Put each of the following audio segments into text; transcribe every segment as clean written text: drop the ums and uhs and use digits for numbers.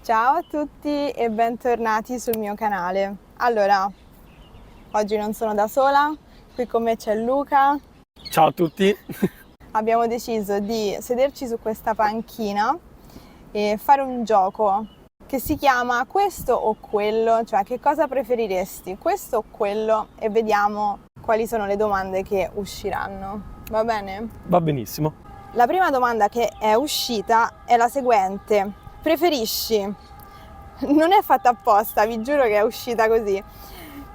Ciao a tutti e bentornati sul mio canale. Allora, oggi non sono da sola, qui con me c'è Luca. Ciao a tutti. Abbiamo deciso di sederci su questa panchina e fare un gioco che si chiama questo o quello, cioè che cosa preferiresti, questo o quello, e vediamo quali sono le domande che usciranno. Va bene? Va benissimo. La prima domanda che è uscita è la seguente: preferisci, non è fatta apposta, vi giuro che è uscita così,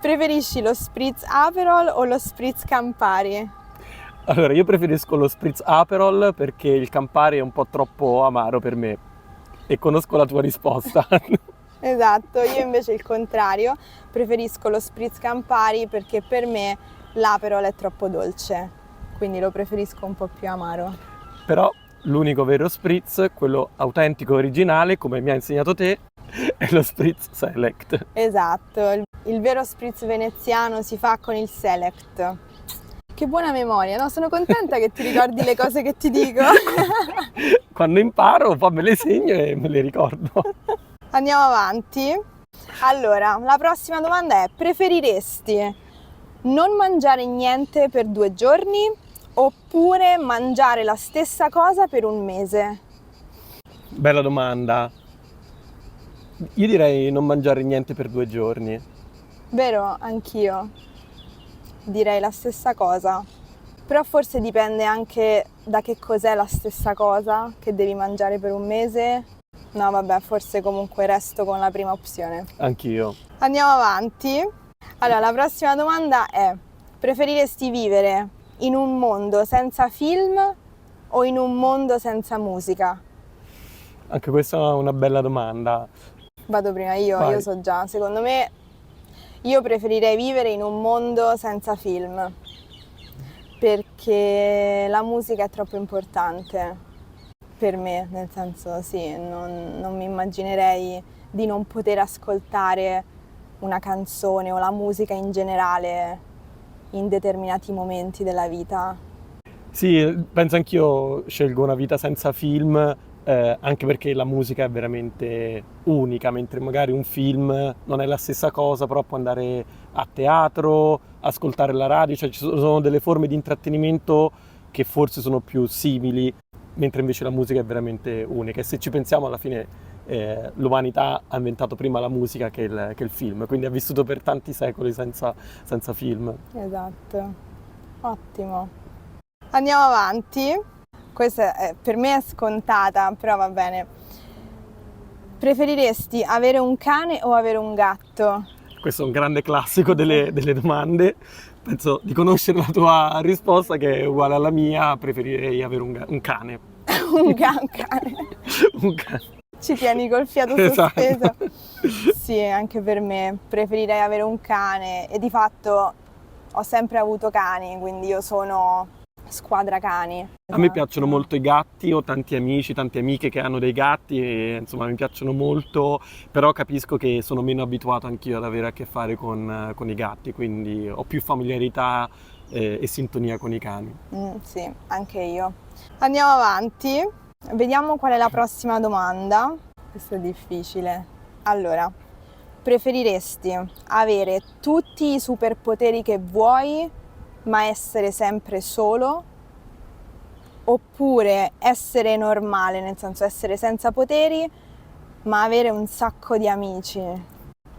preferisci lo spritz Aperol o lo spritz Campari? Allora, io preferisco lo spritz Aperol perché il Campari è un po' troppo amaro per me e conosco la tua risposta. Esatto, io invece il contrario, preferisco lo spritz Campari perché per me l'Aperol è troppo dolce, quindi lo preferisco un po' più amaro. Però l'unico vero spritz, quello autentico originale, come mi ha insegnato te, è lo spritz Select. Esatto, il vero spritz veneziano si fa con il Select. Che buona memoria, no? Sono contenta che ti ricordi le cose che ti dico. Quando imparo, poi me le segno e me le ricordo. Andiamo avanti. Allora, la prossima domanda è: preferiresti non mangiare niente per 2 giorni oppure mangiare la stessa cosa per un mese? Bella domanda. Io direi non mangiare niente per 2 giorni. Vero? Anch'io direi la stessa cosa. Però forse dipende anche da che cos'è la stessa cosa che devi mangiare per un mese. No, vabbè, forse comunque resto con la prima opzione. Anch'io. Andiamo avanti. Allora, la prossima domanda è: preferiresti vivere in un mondo senza film o in un mondo senza musica? Anche questa è una bella domanda. Vado prima io Vai. so già, secondo me io preferirei vivere in un mondo senza film, perché la musica è troppo importante per me, nel senso sì, non mi immaginerei di non poter ascoltare una canzone o la musica in generale in determinati momenti della vita. Sì, penso anch'io scelgo una vita senza film, anche perché la musica è veramente unica, mentre magari un film non è la stessa cosa, però può andare a teatro, ascoltare la radio, cioè ci sono delle forme di intrattenimento che forse sono più simili, mentre invece la musica è veramente unica. E se ci pensiamo, alla fine l'umanità ha inventato prima la musica che il film, quindi ha vissuto per tanti secoli senza film. Esatto, ottimo. Andiamo avanti. Questa per me è scontata, però va bene. Preferiresti avere un cane o avere un gatto? Questo è un grande classico delle domande. Penso di conoscere la tua risposta, che è uguale alla mia. Preferirei avere un cane. Un cane. Un cane. Ci tieni col fiato Esatto. sospeso? Sì, anche per me. Preferirei avere un cane e di fatto ho sempre avuto cani, quindi io sono squadra cani. A me piacciono molto i gatti, ho tanti amici, tante amiche che hanno dei gatti e insomma mi piacciono molto, però capisco che sono meno abituato anch'io ad avere a che fare con i gatti, quindi ho più familiarità e sintonia con i cani. Sì, anche io. Andiamo avanti, vediamo qual è la prossima domanda. Questo è difficile. Allora, preferiresti avere tutti i superpoteri che vuoi, ma essere sempre solo? Oppure essere normale, nel senso essere senza poteri, ma avere un sacco di amici?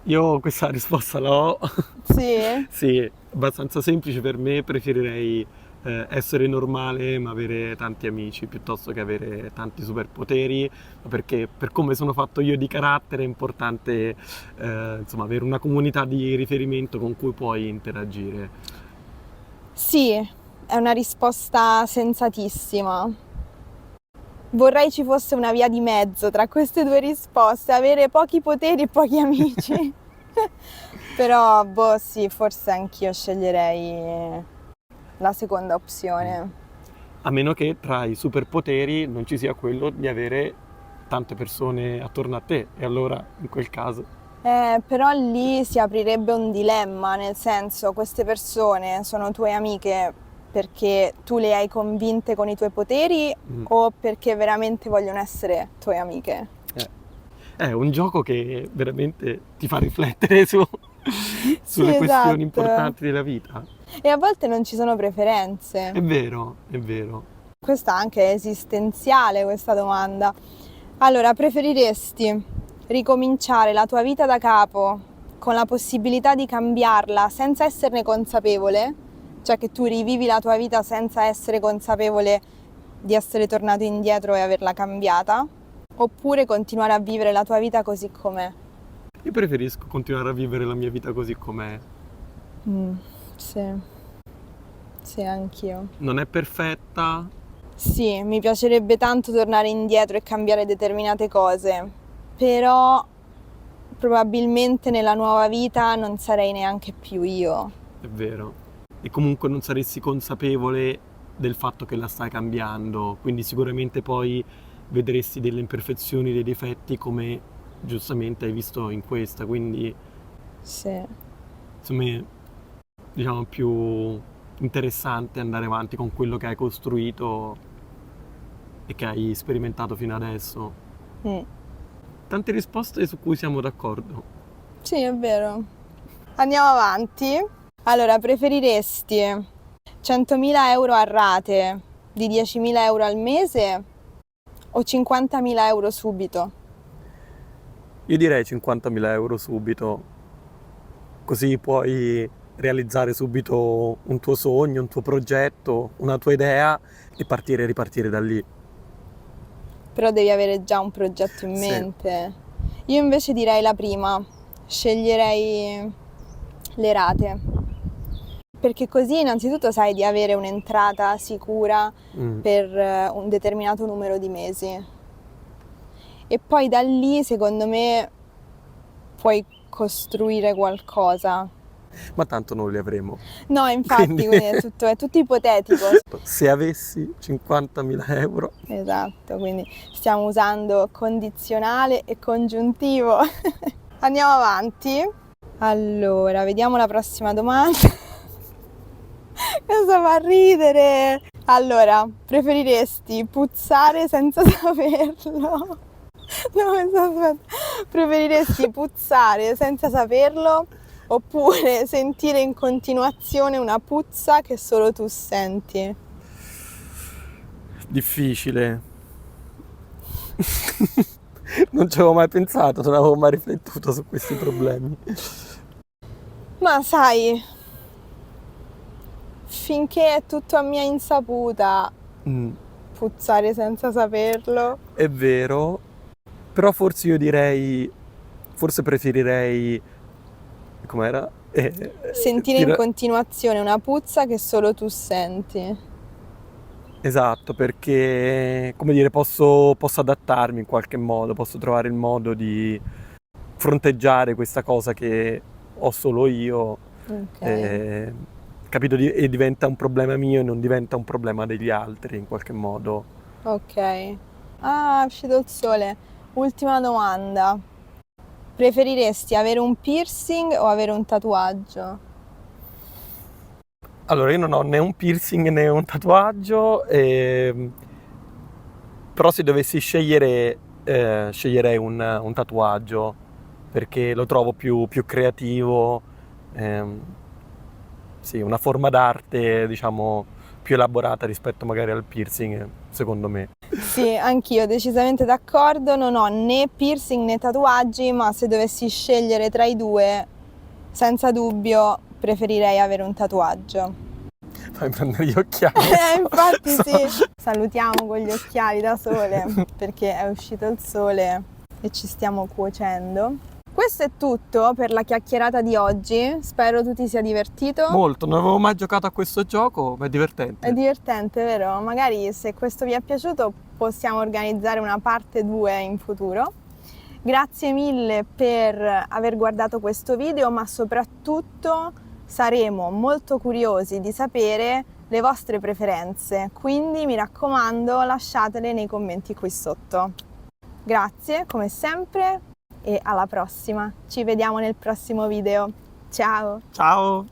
Io questa risposta l'ho. Sì? Sì, abbastanza semplice per me, preferirei essere normale ma avere tanti amici piuttosto che avere tanti superpoteri, perché per come sono fatto io di carattere è importante insomma avere una comunità di riferimento con cui puoi interagire. Sì, è una risposta sensatissima. Vorrei ci fosse una via di mezzo tra queste due risposte, avere pochi poteri e pochi amici. Però, boh, sì, forse anch'io sceglierei la seconda opzione. A meno che tra i superpoteri non ci sia quello di avere tante persone attorno a te, e allora in quel caso. Però lì si aprirebbe un dilemma, nel senso, queste persone sono tue amiche perché tu le hai convinte con i tuoi poteri o perché veramente vogliono essere tue amiche? È un gioco che veramente ti fa riflettere Sì, sulle questioni esatto. importanti della vita. E a volte non ci sono preferenze. È vero, è vero. Questa anche è esistenziale, questa domanda. Allora, preferiresti ricominciare la tua vita da capo con la possibilità di cambiarla senza esserne consapevole? Cioè che tu rivivi la tua vita senza essere consapevole di essere tornato indietro e averla cambiata? Oppure continuare a vivere la tua vita così com'è? Io preferisco continuare a vivere la mia vita così com'è. Sì, sì, anch'io. Non è perfetta, Sì, mi piacerebbe tanto tornare indietro e cambiare determinate cose, però probabilmente nella nuova vita non sarei neanche più io. è vero. E comunque non saresti consapevole del fatto che la stai cambiando, quindi sicuramente poi vedresti delle imperfezioni, dei difetti come giustamente hai visto in questa, quindi Sì, insomma diciamo più interessante andare avanti con quello che hai costruito e che hai sperimentato fino adesso. Mm. Tante risposte su cui siamo d'accordo. Sì, è vero. Andiamo avanti. Allora, preferiresti 100.000 euro a rate di 10.000 euro al mese o 50.000 euro subito? Io direi 50.000 euro subito, così puoi realizzare subito un tuo sogno, un tuo progetto, una tua idea e partire e ripartire da lì. Però devi avere già un progetto in Sì. mente. Io invece direi la prima, sceglierei le rate. Perché così innanzitutto sai di avere un'entrata sicura per un determinato numero di mesi. E poi da lì, secondo me, puoi costruire qualcosa. Ma tanto non li avremo. No, infatti, Quindi- quindi è tutto ipotetico. Se avessi 50.000 euro, Esatto, quindi stiamo usando condizionale e congiuntivo. Andiamo avanti. Allora, vediamo la prossima domanda. Cosa fa ridere? Allora, preferiresti puzzare senza saperlo? No, aspetta. Preferiresti puzzare senza saperlo oppure sentire in continuazione una puzza che solo tu senti? difficile. Non ci avevo mai pensato, non avevo mai riflettuto su questi problemi. Ma sai, finché è tutto a mia insaputa, puzzare senza saperlo. È vero, però forse io direi, forse preferirei, com'era? Sentire in continuazione una puzza che solo tu senti. Esatto, perché, come dire, posso adattarmi in qualche modo, posso trovare il modo di fronteggiare questa cosa che ho solo io, Ok. capito? E diventa un problema mio e non diventa un problema degli altri in qualche modo. Ok. Ah, è uscito il sole. Ultima domanda. Preferiresti avere un piercing o avere un tatuaggio? Allora, io non ho né un piercing né un tatuaggio, però se dovessi scegliere, sceglierei un tatuaggio, perché lo trovo più creativo, sì, una forma d'arte, diciamo, più elaborata rispetto magari al piercing, secondo me. Sì, anch'io decisamente d'accordo. Non ho né piercing né tatuaggi, ma se dovessi scegliere tra i due, senza dubbio preferirei avere un tatuaggio. Fammi prendere gli occhiali. Infatti sì. Salutiamo con gli occhiali da sole perché è uscito il sole e ci stiamo cuocendo. Questo è tutto per la chiacchierata di oggi. Spero tu ti sia divertito. Molto, non avevo mai giocato a questo gioco, ma è divertente. È divertente, vero? Magari se questo vi è piaciuto possiamo organizzare una parte 2 in futuro. Grazie mille per aver guardato questo video, ma soprattutto saremo molto curiosi di sapere le vostre preferenze, quindi mi raccomando lasciatele nei commenti qui sotto. Grazie come sempre e alla prossima, ci vediamo nel prossimo video. Ciao! Ciao!